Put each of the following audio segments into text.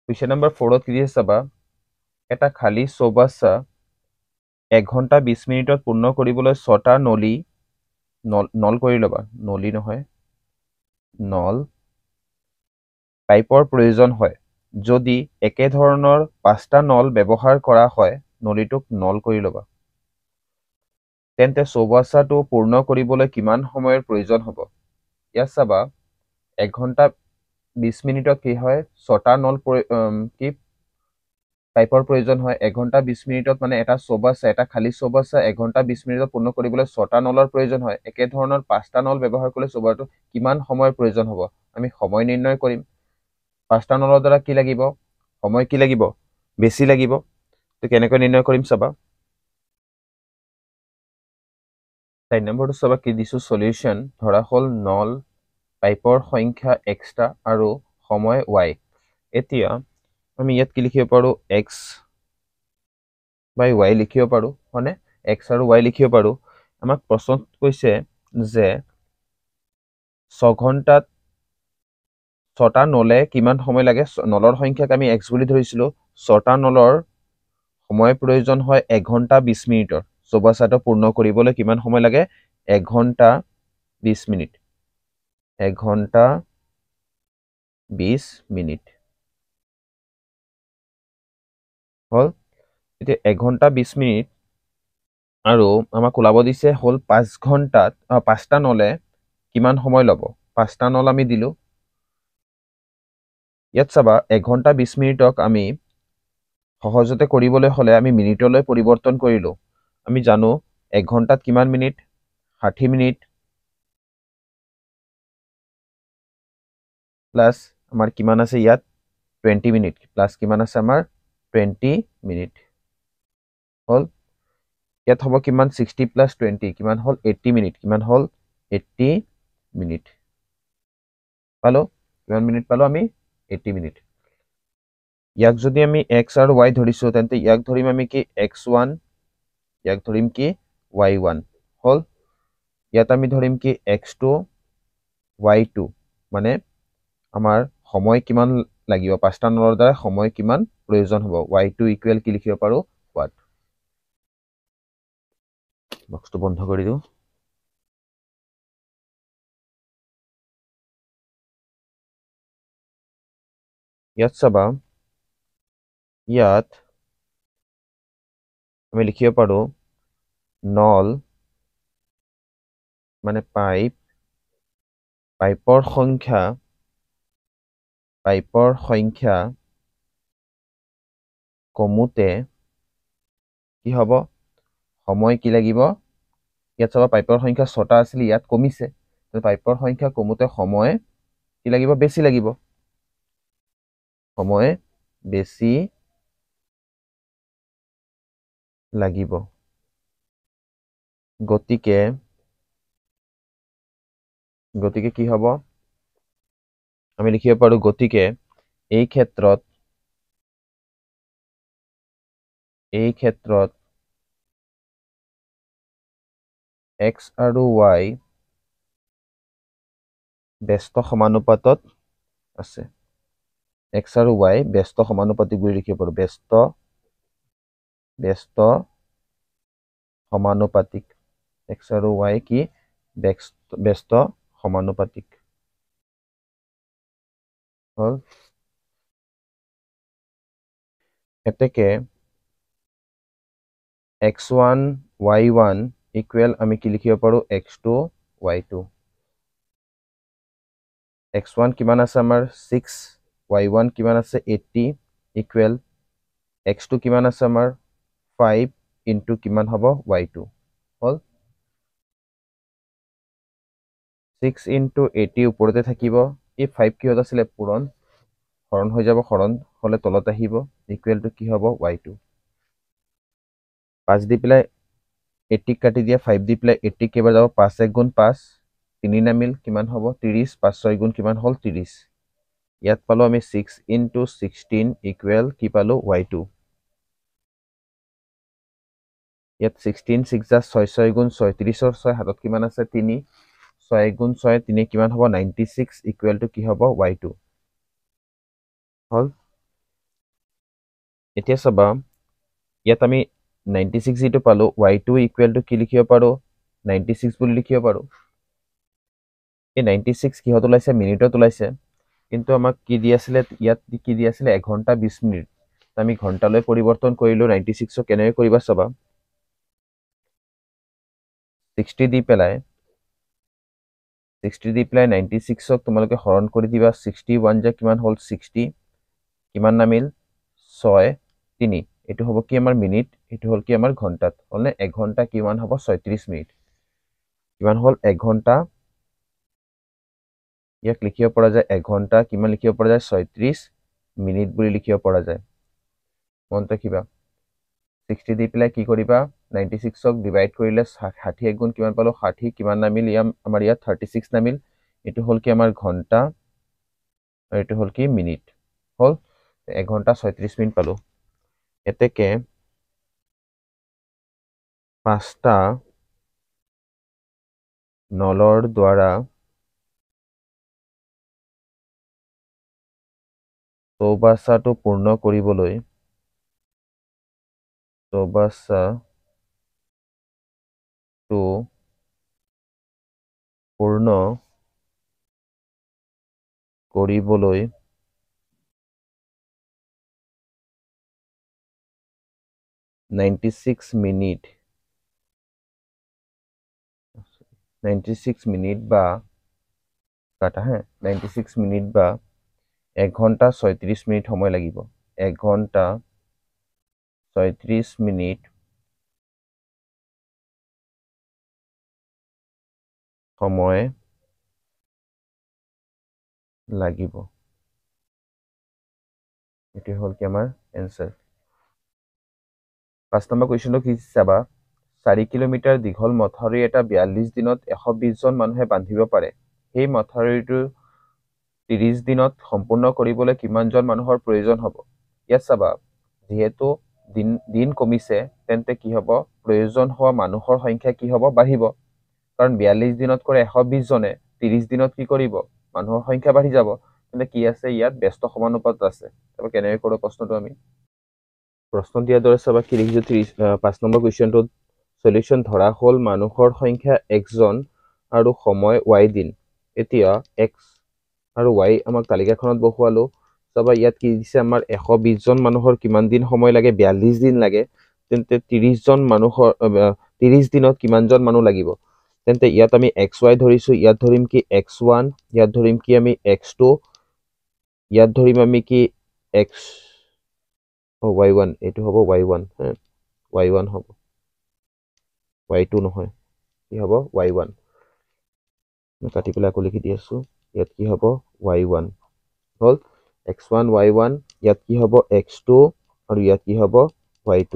Question number 4 কি দিছে চাবা এটা খালী চৌবাচ্চা 1 ঘণ্টা 20 মিনিটত পূৰ্ণ কৰিবলৈ 6টা নল কৰি ল'বা নলী নহয় নল পাইপৰ প্ৰয়োজন হয় যদি একে ধৰণৰ 5টা নল ব্যৱহাৰ কৰা হয় নলীটোক নল কৰি ল'বা তেন্তে চৌবাচ্চাটো পূৰ্ণ কৰিবলৈ কিমান সময়ৰ প্ৰয়োজন হ'ব ইয়াত চাবা 1 ঘণ্টা 20 মিনিটত কি হয় 6টা নল কি পাইপৰ প্ৰয়োজন হয় 1 ঘণ্টা 20 মিনিটত মানে এটা খালী চৌবাচ্চা 1 ঘণ্টা 20 মিনিটত পূৰ্ণ কৰিবলৈ 6টা নলৰ প্ৰয়োজন হয় একে ধৰণৰ 5টা নল ব্যৱহাৰ কৰিলে চৌবাচ্চাটো কিমান সময়ৰ প্ৰয়োজন হ'ব আমি সময় নিৰ্ণয় কৰিম 5টা নলৰ দ্বাৰা কি লাগিব সময় কি লাগিব বেছি লাগিব তো কেনেকৈ নিৰ্ণয় কৰিম চাবা 4 নম্বৰটো চাবা কি দিছো সলিউশন ধৰা হ'ল নল পাইপৰ সংখ্যা এক্সটা আৰু সময় y এতিয়া আমি ইয়াত কি লিখিব পাৰো x by y লিখিব পাৰো মানে x আৰু y লিখিব পাৰো আমাক প্ৰশ্ন কৈছে যে 6 ঘণ্টাত 6টা নলে কিমান সময় লাগে নলৰ সংখ্যাক আমি x বুলি ধৰিছিলো 6টা নলৰ সময় প্ৰয়োজন হয় 1 ঘণ্টা 20 মিনিটৰ চৌবাচ্চাটো পূৰ্ণ কৰিবলৈ কিমান সময় লাগে 1 ঘণ্টা 20 মিনিট 1 ঘণ্টা 20 মিনিট হল এতিয়া 1 ঘণ্টা 20 মিনিট আৰু আমাক ওলাব দিছে হল 5 ঘণ্টাত 5টা নলে কিমান সময় ল'ব 5টা নল আমি দিলো ইয়াত চাবা 1 ঘণ্টা 20 মিনিটক আমি সহজতে কৰিবলৈ হলে আমি মিনিটলৈ পৰিৱৰ্তন কৰিলো আমি জানো 1 ঘণ্টাত কিমান মিনিট 60 মিনিট প্লাস আমাৰ কিমান আছে ইয়াত 20 মিনিট প্লাস কিমান আছে আমাৰ 20 মিনিট হল ইয়াত হ'ব কিমান 60 প্লাস 20 কিমান হল 80 মিনিট কিমান হল 80 মিনিট পালো কিমান মিনিট পালো আমি 80 মিনিট ইয়াক যদি আমি x আৰু y ধৰিছো তেন্তে ইয়াক ধৰিম আমি কি x1 ইয়াক ধৰিম কি y1 হল ইয়াত আমি ধৰিম কি x2 y2 মানে আমাৰ সময় কিমান লাগিব 5টা নলৰ দ্বাৰা সময় কিমান প্ৰয়োজন হ'ব y2 ইকুৱেল কি লিখিব পাৰো what বক্সটো বন্ধ কৰি দিও ইয়াত চাবা ইয়াত আমি লিখিব পাৰো নল মানে পাইপৰ সংখ্যা কমুতে কি হ'ব সময় কি লাগিব ইয়াত চাবা পাইপৰ সংখ্যা 6টা আছিল ইয়াত কমিছে পাইপৰ সংখ্যা কমুতে সময় কি লাগিব বেছি লাগিব সময় বেছি লাগিব গতিকে কি হ'ব আমি লিখিব পাৰো গতিকে এই ক্ষেত্ৰত x আৰু y ব্যস্ত সমানুপাতত আছে x আৰু y ব্যস্ত সমানুপাতিক বুলি লিখিব পাৰো ব্যস্ত সমানুপাতিক x আৰু y কি ব্যস্ত সমানুপাতিক হল এতেকে x1 y1 ইকুৱেল আমি কি লিখিব পাৰো x2 y2 x1 কিমান আছে আমাৰ 6 y1 কিমান আছে 80 ইকুৱেল x2 কিমান আছে আমাৰ 5 ইনটু কিমান হ'ব y2 হল 6 ইনটু 80 ওপৰতে থাকিব এই 5 কিহত আছিলে পূৰণ হৰণ হৈ যাব হৰণ হলে তলত আহিব ইকুৱেল টু কি হ'ব y2 5 দি পেলাই 80 কাটি দিয়া 5 দি পেলাই 80 কেইবাৰ যাব 5 1 গুণ 5 3 নামিল কিমান হ'ব 30 5 6 গুণ কিমান হ'ল 30 ইয়াত পালো আমি 6 ইনটু 16 ইকুৱেল কি পালো y2 ইয়াত 16 6 যা 6 6 গুণ 6 30 ৰ 6 হাতত কিমান আছে 3 6 গুণ 6 3 কিমান হ'ব 96 ইকুৱেল টু কি হ'ব y2 হল এতিয়া চাবা ইয়াত আমি 96 যেটো পালো y2 ইকুৱেল টু কি লিখিব পাৰো 96 বুলি লিখিব পাৰো এই 96 কিহত ওলাইছে মিনিটত ওলাইছে কিন্তু আমাক কি দি আছিলে ইয়াত কি দি আছিলে 1 ঘন্টা 20 মিনিট আমি ঘন্টালৈ পৰিৱৰ্তন কৰিলো 96 কেনেকৈ কৰিবা চাবা 60 দি পেলাই 96 তোমালোকে হৰণ কৰি দিবা 61 যে কিমান হ'ল 60 কিমান নামিল 6 3 এটো হ'ব কি আমাৰ মিনিট এটো হ'ল কি আমাৰ ঘন্টাত হলনে 1 ঘন্টা কিমান হ'ব 36 মিনিট কিমান হ'ল 1 ঘন্টা ইয়াক লিখিব পৰা যায় 1 ঘন্টা কিমান লিখিব পৰা যায় 36 মিনিট বুলি লিখিব পৰা যায় মনত ৰাখিবা 60 দি পেলাই কি কৰিবা 96ক ডিভাইড কৰিলে 60 গুণ কিমান পালো 60 কিমান নামিল আমাৰ ইয়াত 36 নামিল এটো হ'ল কি আমাৰ ঘন্টা আৰু এটো হ'ল কি মিনিট হল 1 ঘন্টা 36 মিনিট পালো এতেকে পাঁচটা নলৰ দ্বাৰা চৌবাচ্চাটো পূৰ্ণ কৰিবলৈ চৌবাচ্চাটো পূৰ্ণ কৰিবলৈ 96 মিনিট 96 মিনিট বা কাটা হ্যাঁ 96 মিনিট বা 1 ঘন্টা 36 মিনিট সময় লাগিব 1 ঘন্টা 36 মিনিট সময় লাগিব এটো হল কি আমাৰ এনসাৰ 5 নম্বৰ কোৱেশ্চনটো কি চাবা 4 কিলোমিটাৰ দীঘল মথাউৰি এটা 42 দিনত 120 জন মানুহে বান্ধিব পাৰে সেই মথাউৰিটো 30 দিনত সম্পূৰ্ণ কৰিবলৈ কিমান জন মানুহৰ প্ৰয়োজন হ'ব ইয়াত চাবা যেহেতু দিন কমিছে তেন্তে কি হ'ব প্ৰয়োজন হোৱা মানুহৰ সংখ্যা কি হ'ব বাঢ়িব কাৰণ 42 দিনত কৰে 120 জনে 30 দিনত কি কৰিব মানুহৰ সংখ্যা বাঢ়ি যাব তেন্তে কি আছে ইয়াত ব্যস্ত সমানুপাত আছে তবে কেনেকৈ কৰিব প্ৰশ্নটো আমি প্ৰশ্ন দিয়াৰ দৰে চাবা কি লিখিছো 5 নম্বৰ কুৱেশ্যনটোত সলিউশন ধৰা হ'ল মানুহৰ সংখ্যা x জন আৰু সময় y দিন এতিয়া x আৰু y আমাক তালিকাখনত বহুৱালো চাবা ইয়াত কি দিছে আমাৰ 120 জন মানুহৰ কিমান দিন সময় লাগে 42 দিন লাগে তেন্তে 30 জন মানুহৰ 30 দিনত কিমান জন মানুহ লাগিব তেন্তে ইয়াত আমি xy ধৰিছো ইয়াত ধৰিম কি x1 ইয়াত ধৰিম কি আমি x2 ইয়াত ধৰিম আমি কি x y1 এটো হ'ব y1 y1 হ'ব y2 নহয় কি হ'ব y1 কাটি পেলাই আকৌ লিখি দি আছো ইয়াত কি হ'ব y1 হল x1 y1 ইয়াত কি হ'ব x2 আৰু ইয়াত কি হ'ব y2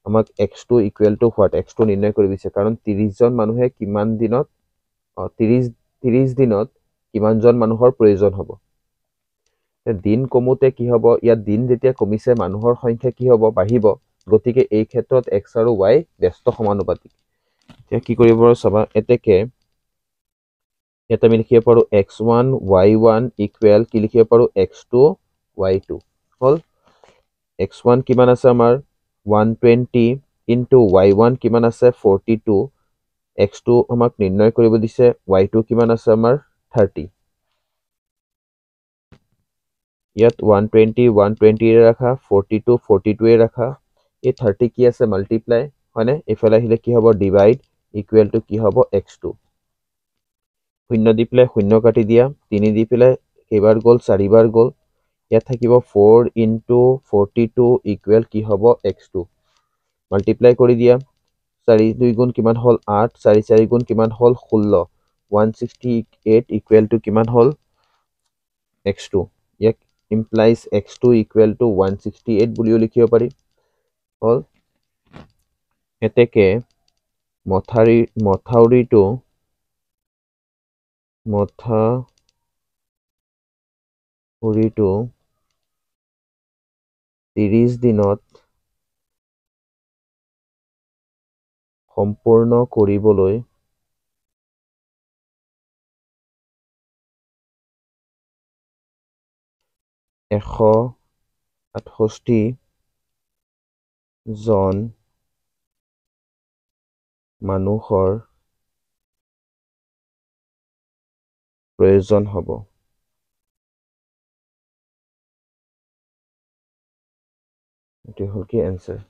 আমাক x2 equal to what x2 নিৰ্ণয় কৰি দিছে কাৰণ 30 জন মানুহে কিমান দিনত 30 দিনত কিমান জন মানুহৰ প্ৰয়োজন হ'ব দিন কমুতে কি হ'ব ইয়াত দিন যেতিয়া কমিছে মানুহৰ সংখ্যা কি হ'ব বাঢ়িব গতিকে এই ক্ষেত্ৰত x আৰু y ব্যস্ত সমানুপাতিক এতিয়া কি কৰিব চাবা এতেকে ইয়াত আমি লিখিব পাৰো x1 y1 ইকুৱেল কি লিখিব পাৰো x2 y2 হল x1 কিমান আছে আমাৰ 120 ইনটু y1 কিমান আছে 42 x2 আমাক নিৰ্ণয় কৰিব দিছে y2 কিমান আছে আমাৰ 30 ইয়াত 120 120 এ ৰাখা 42 42 এ ৰাখা এই 30 কি আছে মাল্টিপ্লাই হয়নে এফালে আহিলে কি হ'ব ডিভাইড ইকুৱেল টু কি হ'ব x2 শূন্য দি পেলাই শূন্য কাটি দিয়া 3 দি পেলাই কেইবাৰ গ'ল 4 বাৰ গ'ল ইয়াত থাকিব 4 ইনটু 42 ইকুৱেল কি হ'ব x2 মাল্টিপ্লাই কৰি দিয়া 4 2 গুণ কিমান হ'ল 8 4 4 গুণ কিমান হ'ল 16 168 ইকুৱেল টু কিমান হ'ল x2 ইয়াক implies x2 equal to 168 বুলিও লিখিব পাৰি হল এতেকে মথাউৰিটো 30 দিনত সম্পূৰ্ণ কৰিবলৈ 168 জন মানুহৰ প্ৰয়োজন হ'ব। এইটো হ'ল কি এনচাৰ।